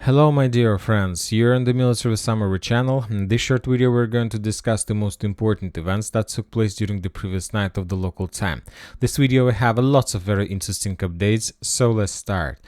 Hello my dear friends, you're on the Military Summary channel. In this short video we're going to discuss the most important events that took place during the previous night of the local time. This video will have lots of very interesting updates, so let's start.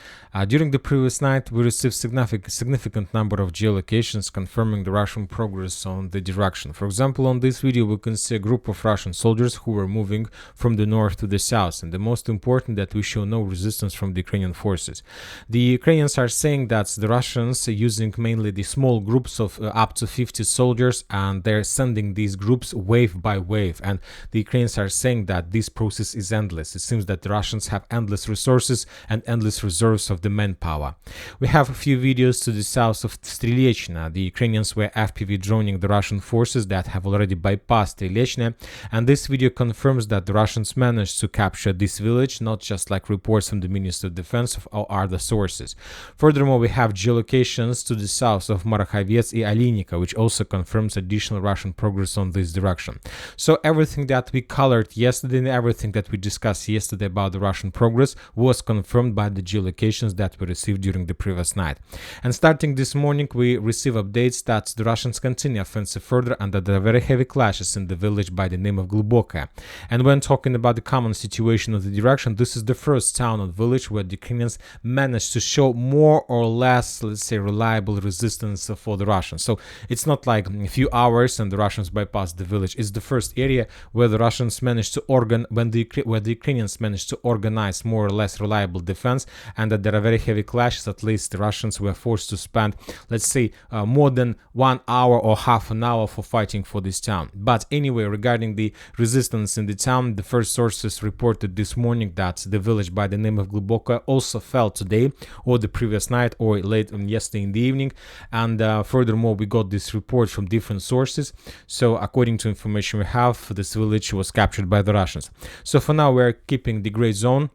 During the previous night we received significant number of geolocations confirming the Russian progress on the direction. For example, on this video we can see a group of Russian soldiers who were moving from the north to the south, and the most important that we show no resistance from the Ukrainian forces. The Ukrainians are saying that the Russians are using mainly the small groups of up to 50 soldiers, and they're sending these groups wave by wave, and the Ukrainians are saying that this process is endless. It seems that the Russians have endless resources and endless reserves of the manpower. We have a few videos to the south of Strelechna. The Ukrainians were FPV droning the Russian forces that have already bypassed Strelechna, and this video confirms that the Russians managed to capture this village, not just like reports from the Ministry of Defense or other sources. Furthermore, we have geolocations to the south of Markhavets and Alinika, which also confirms additional Russian progress on this direction. So everything that we colored yesterday and everything that we discussed yesterday about the Russian progress was confirmed by the geolocations that we received during the previous night. And starting this morning, we receive updates that the Russians continue offensive further and that there are very heavy clashes in the village by the name of Glubokaya. And when talking about the common situation of the direction, this is the first town or village where the Ukrainians managed to show more or less, let's say, reliable resistance for the Russians. So it's not like a few hours and the Russians bypassed the village. It's the first area where the Russians managed to where the Ukrainians managed to organize more or less reliable defense, and that there are very heavy clashes. At least the Russians were forced to spend, let's say, more than 1 hour or half an hour for fighting for this town. But anyway, regarding the resistance in the town, the first sources reported this morning that the village by the name of Glubokaya also fell today or the previous night or late yesterday in the evening. And furthermore, we got this report from different sources. So according to information we have, this village was captured by the Russians. So for now we're keeping the gray zone.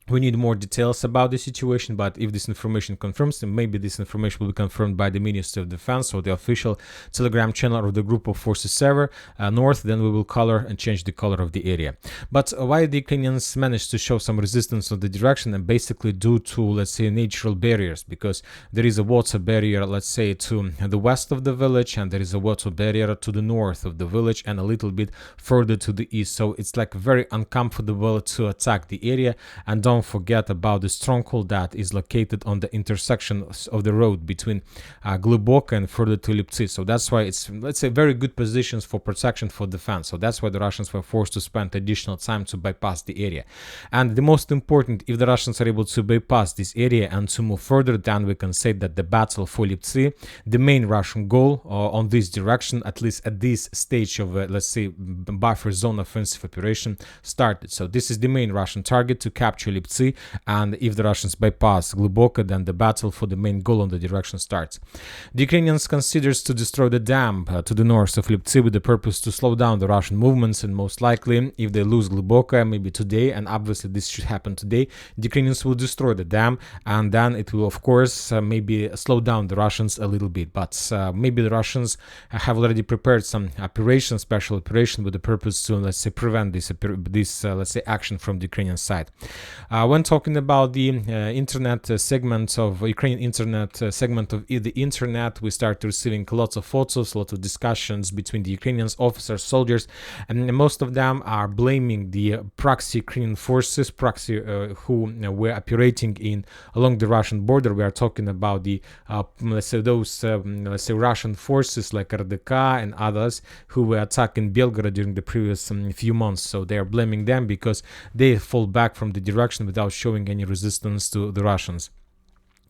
We need more details about the situation, but if this information confirms, then maybe this information will be confirmed by the Ministry of Defense or the official Telegram channel or the Group of Forces server north, then we will color and change the color of the area. But why the Ukrainians managed to show some resistance on the direction, and basically due to, let's say, natural barriers, because there is a water barrier, let's say, to the west of the village, and there is a water barrier to the north of the village and a little bit further to the east. So it's like very uncomfortable to attack the area. And don't forget about the stronghold that is located on the intersection of the road between Glubokaya and further to Lyptsi. So that's why it's, let's say, very good positions for protection, for defense. So that's why the Russians were forced to spend additional time to bypass the area. And the most important, if the Russians are able to bypass this area and to move further, then we can say that the battle for Lyptsi, the main Russian goal on this direction, at least at this stage of, let's say, buffer zone offensive operation, started. So this is the main Russian target, to capture Lyptsi. And if the Russians bypass Glubokaya, then the battle for the main goal on the direction starts. The Ukrainians considers to destroy the dam to the north of Lyptsi with the purpose to slow down the Russian movements, and most likely, if they lose Glubokaya, maybe today, and obviously this should happen today, the Ukrainians will destroy the dam, and then it will, of course, maybe slow down the Russians a little bit. But maybe the Russians have already prepared some operation, special operation, with the purpose to, let's say, prevent this let's say, action from the Ukrainian side. When talking about the internet segment of Ukrainian internet segment of the internet, we start receiving lots of photos, lots of discussions between the Ukrainians, officers, soldiers, and most of them are blaming the proxy Ukrainian forces, proxy who were operating along the Russian border. We are talking about the let's say those let's say Russian forces like RDK and others who were attacking Belgorod during the previous few months. So they are blaming them because they fall back from the direction without showing any resistance to the Russians.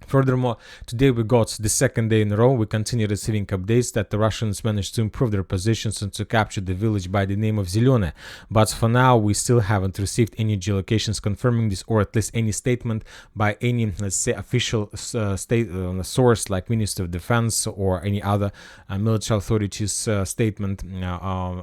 Furthermore, today we got the second day in a row. We continue receiving updates that the Russians managed to improve their positions and to capture the village by the name of Zelene. But for now, we still haven't received any geolocations confirming this, or at least any statement by any, let's say, official source like Ministry of Defense or any other military authorities statement,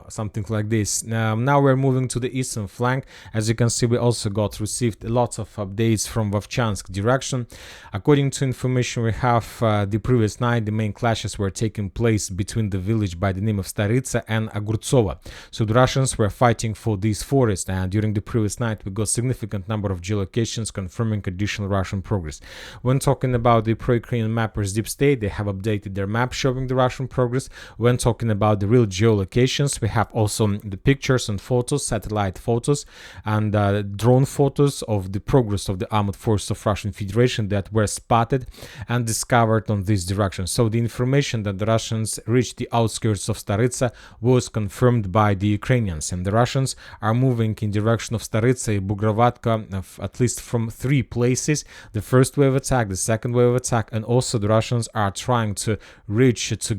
something like this. Now we're moving to the eastern flank. As you can see, we also received lots of updates from Vovchansk direction. According according to information we have, the previous night, the main clashes were taking place between the village by the name of Staritsa and Agurtsova. So the Russians were fighting for this forest, and during the previous night we got significant number of geolocations confirming additional Russian progress. When talking about the pro-Ukrainian mappers Deep State, they have updated their map showing the Russian progress. When talking about the real geolocations, we have also the pictures and photos, satellite photos and drone photos of the progress of the armed forces of Russian Federation that were spotted and discovered on this direction. So the information that the Russians reached the outskirts of Staritsa was confirmed by the Ukrainians, and the Russians are moving in direction of Staritsa and Bugrovatka at least from 3 places: the first wave attack, the second wave attack, and also the Russians are trying to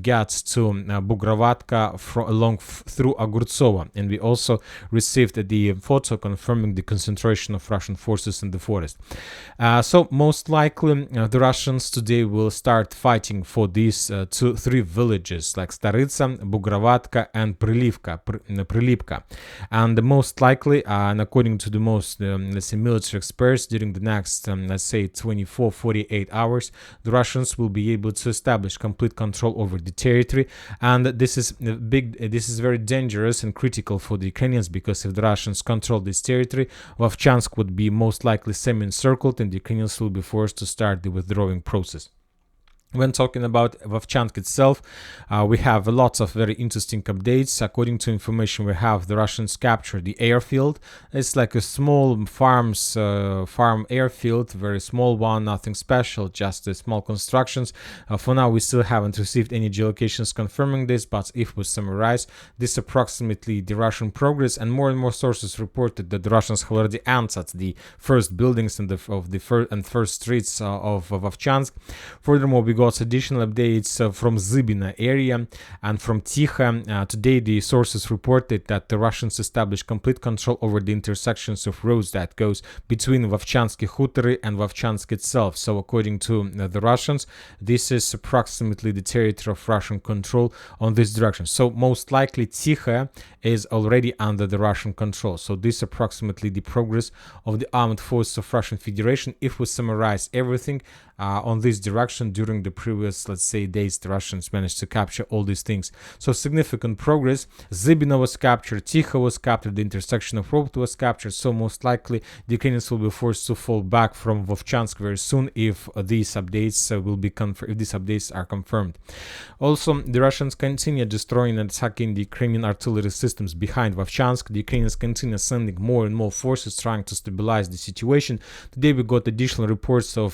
get to Bugrovatka through Agurtsova. And we also received the photo confirming the concentration of Russian forces in the forest. So most likely the Russians today will start fighting for these 3 villages like Staritsa, Bugrovatka and Prilipka. And most likely, and according to the most let's say military experts, during the next let's say 24-48 hours, the Russians will be able to establish complete control over the territory. And this is very dangerous and critical for the Ukrainians, because if the Russians control this territory, Vovchansk would be most likely semi-encircled and the Ukrainians will be forced to start the withdrawing process. When talking about Vovchansk itself, we have lots of very interesting updates. According to information we have, the Russians captured the airfield. It's like a small farm airfield, very small one, nothing special, just small constructions. For now, we still haven't received any geolocations confirming this, but if we summarize, this approximately the Russian progress, and more sources reported that the Russians have already entered the first buildings and first streets of Vovchansk. Furthermore, we got additional updates from Zybina area and from Tikha. Today the sources reported that the Russians established complete control over the intersections of roads that goes between Vovchansky Hutory and Vovchansk itself. So according to the Russians, this is approximately the territory of Russian control on this direction. So most likely Tikha is already under the Russian control. So this approximately the progress of the armed forces of Russian Federation. If we summarize everything on this direction during the previous, let's say, days, the Russians managed to capture all these things. So significant progress. Zybina was captured, Tikha was captured, the intersection of road was captured. So most likely the Ukrainians will be forced to fall back from Vovchansk very soon if these updates if these updates are confirmed. Also, the Russians continue destroying and attacking the Ukrainian artillery systems behind Vovchansk. The Ukrainians continue sending more and more forces trying to stabilize the situation. Today we got additional reports of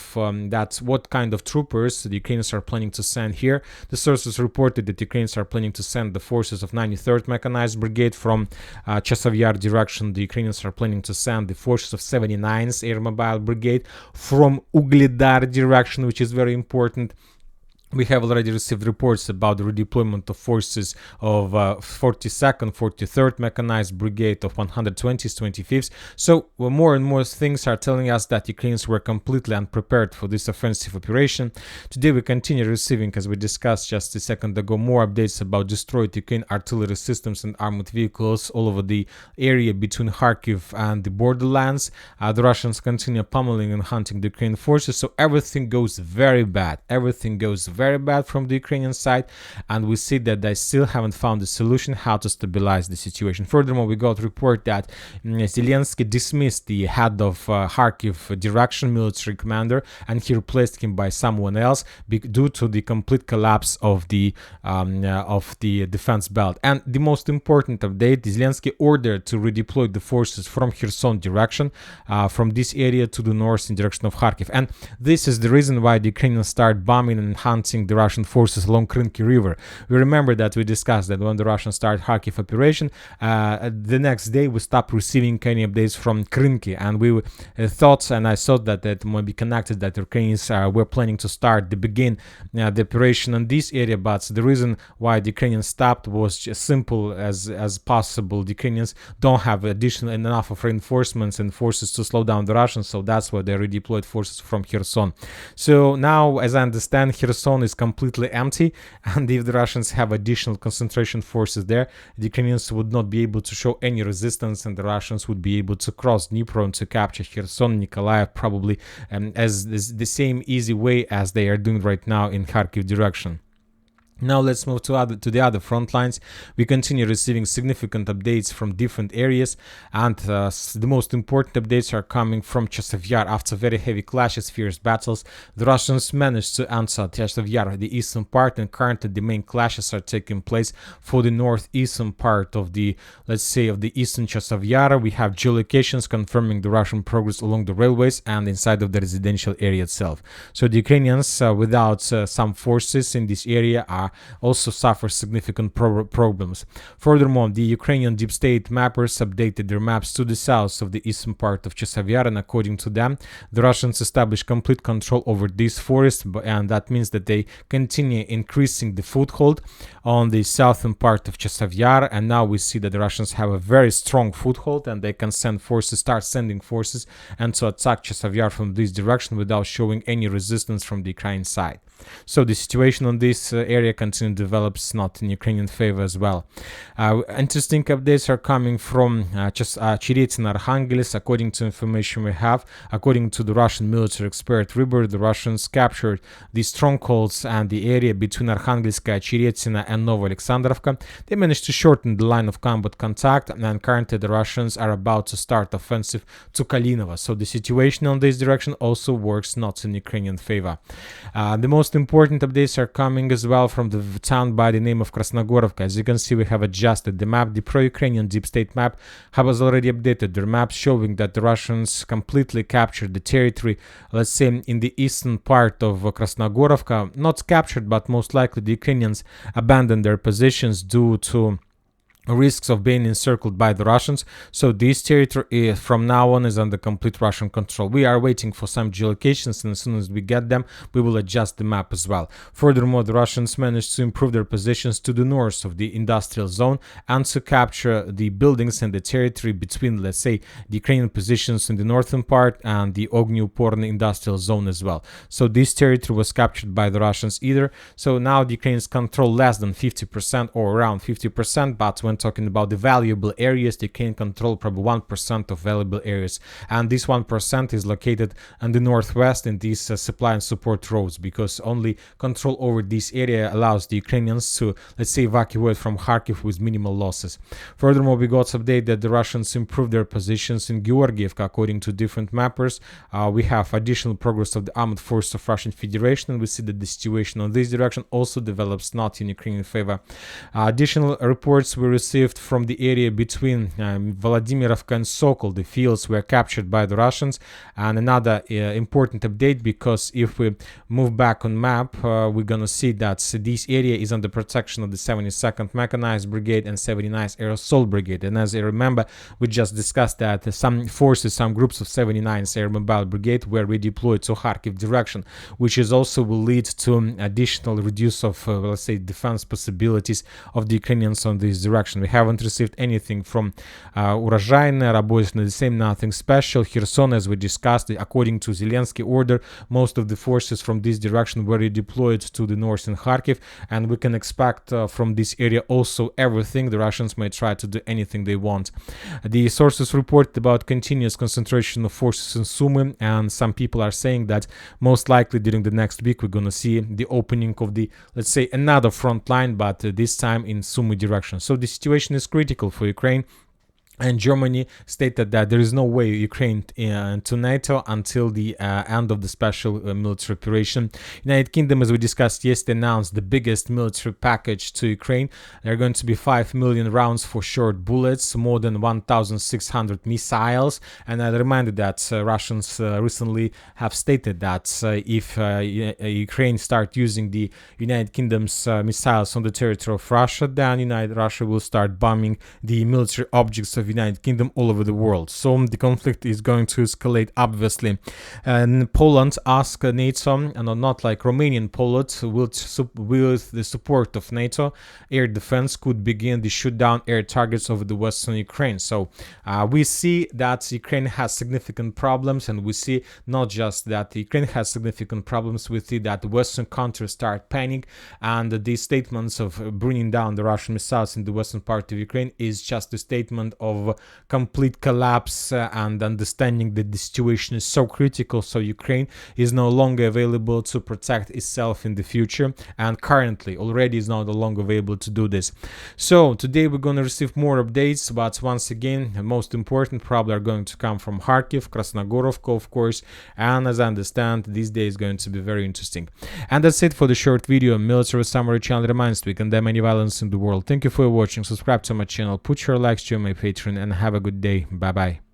what kind of troopers the Ukrainians are planning to send here. The sources reported that the Ukrainians are planning to send the forces of 93rd Mechanized Brigade from Chasiv Yar direction. The Ukrainians are planning to send the forces of 79th Air Mobile Brigade from Ugledar direction, which is very important. We have already received reports about the redeployment of forces of 42nd, 43rd Mechanized Brigade, of 120th, 25th. So more and more things are telling us that Ukrainians were completely unprepared for this offensive operation. Today we continue receiving, as we discussed just a second ago, more updates about destroyed Ukrainian artillery systems and armored vehicles all over the area between Kharkiv and the borderlands. The Russians continue pummeling and hunting the Ukrainian forces. So everything goes very bad. Everything goes very bad from the Ukrainian side, and we see that they still haven't found a solution how to stabilize the situation. Furthermore, we got a report that Zelensky dismissed the head of Kharkiv direction military commander, and he replaced him by someone else due to the complete collapse of the defense belt. And the most important update, Zelensky ordered to redeploy the forces from Kherson direction, from this area to the north in direction of Kharkiv. And this is the reason why the Ukrainians start bombing and hunting the Russian forces along Kharkiv River. We remember that we discussed that when the Russians started Kharkiv operation, the next day we stopped receiving any updates from Kharkiv, and we thought, and I thought that that might be connected, that the Ukrainians were planning to begin the operation in this area. But the reason why the Ukrainians stopped was just simple as possible. The Ukrainians don't have additional enough of reinforcements and forces to slow down the Russians, so that's why they redeployed forces from Kherson. So now, as I understand, Kherson Kherson is completely empty, and if the Russians have additional concentration forces there, the Ukrainians would not be able to show any resistance, and the Russians would be able to cross Dnipro and to capture Kherson, Nikolaev, probably as the same easy way as they are doing right now in Kharkiv direction. Now let's move to the other front lines. We continue receiving significant updates from different areas, and the most important updates are coming from Chasiv Yar. After very heavy clashes, fierce battles, the Russians managed to answer Chasiv Yar, the eastern part, and currently the main clashes are taking place for the northeastern part of the, let's say, of the eastern Chasiv Yar. We have geolocations confirming the Russian progress along the railways and inside of the residential area itself. So the Ukrainians, without some forces in this area, are also suffer significant problems. Furthermore, the Ukrainian deep state mappers updated their maps to the south of the eastern part of Chasiv Yar, and according to them, the Russians established complete control over this forest, and that means that they continue increasing the foothold on the southern part of Chasiv Yar, and now we see that the Russians have a very strong foothold, and they can start sending forces and to attack Chasiv Yar from this direction without showing any resistance from the Ukrainian side. So the situation on this area continues to develop not in Ukrainian favor as well. Interesting updates are coming from Cherezin, Arkhangelsk. According to information we have, according to the Russian military expert Ribber, the Russians captured the strongholds and the area between Arkhangelsk, Cherezin, and Novoalexandrovka. They managed to shorten the line of combat contact, and currently the Russians are about to start offensive to Kalinovo. So the situation on this direction also works not in Ukrainian favor. The most important updates are coming as well from the town by the name of Krasnogorovka. As you can see, we have adjusted the map. The pro-Ukrainian deep state map has already updated their map, showing that the Russians completely captured the territory, let's say, in the eastern part of Krasnogorovka. Not captured, but most likely the Ukrainians abandoned their positions due to risks of being encircled by the Russians. So this territory from now on is under complete Russian control. We are waiting for some geolocations, and as soon as we get them, we will adjust the map as well. Furthermore, the Russians managed to improve their positions to the north of the industrial zone and to capture the buildings and the territory between, let's say, the Ukrainian positions in the northern part and the Ogniuporny industrial zone as well. So this territory was captured by the Russians either. So now the Ukrainians control less than 50% or around 50%, but when talking about the valuable areas, they can control probably 1% of valuable areas, and this 1% is located in the northwest in these supply and support roads, because only control over this area allows the Ukrainians to, let's say, evacuate from Kharkiv with minimal losses. Furthermore, we got update that the Russians improved their positions in Georgievka. According to different mappers, we have additional progress of the armed forces of Russian Federation, and we see that the situation on this direction also develops not in Ukrainian favor. Additional reports were received from the area between Vladimirovka and Sokol. The fields were captured by the Russians, and another important update, because if we move back on map, we're gonna see that this area is under protection of the 72nd Mechanized Brigade and 79th Air Assault Brigade. And as I remember, we just discussed that some forces, some groups of 79th Air Mobile Brigade were redeployed to Kharkiv direction, which is also will lead to additional reduce of, let's say, defense possibilities of the Ukrainians on this direction. We haven't received anything from Urozhaine, Rabozhne, the same, nothing special. Kherson, as we discussed, according to Zelensky order, most of the forces from this direction were redeployed to the north in Kharkiv, and we can expect from this area also everything. The Russians may try to do anything they want. The sources report about continuous concentration of forces in Sumy, and some people are saying that most likely during the next week we're going to see the opening of the, let's say, another front line, but this time in Sumy direction. So the situation is critical for Ukraine. And Germany stated that there is no way Ukraine to NATO until the end of the special military operation. United Kingdom, as we discussed yesterday, announced the biggest military package to Ukraine. There are going to be 5 million rounds for short bullets, more than 1,600 missiles. And I reminded that Russians recently have stated that if Ukraine start using the United Kingdom's missiles on the territory of Russia, then Russia will start bombing the military objects of United Kingdom all over the world. So the conflict is going to escalate, obviously. And Poland asked NATO, and not like Romanian Poland, with the support of NATO, air defense could begin the shoot down air targets over the western Ukraine. So we see that Ukraine has significant problems, and we see not just that Ukraine has significant problems, we see that the western countries start panicking, and the statements of bringing down the Russian missiles in the western part of Ukraine is just a statement of complete collapse and understanding that the situation is so critical, so Ukraine is no longer available to protect itself in the future, and currently already is no longer able to do this. So today we're going to receive more updates, but once again, the most important probably are going to come from Kharkiv, Krasnogorovka, of course, and as I understand, this day is going to be very interesting. And that's it for the short video. Military Summary channel reminds we condemn any violence in the world. Thank you for watching, subscribe to my channel, put your likes to my Patreon, and have a good day. Bye bye.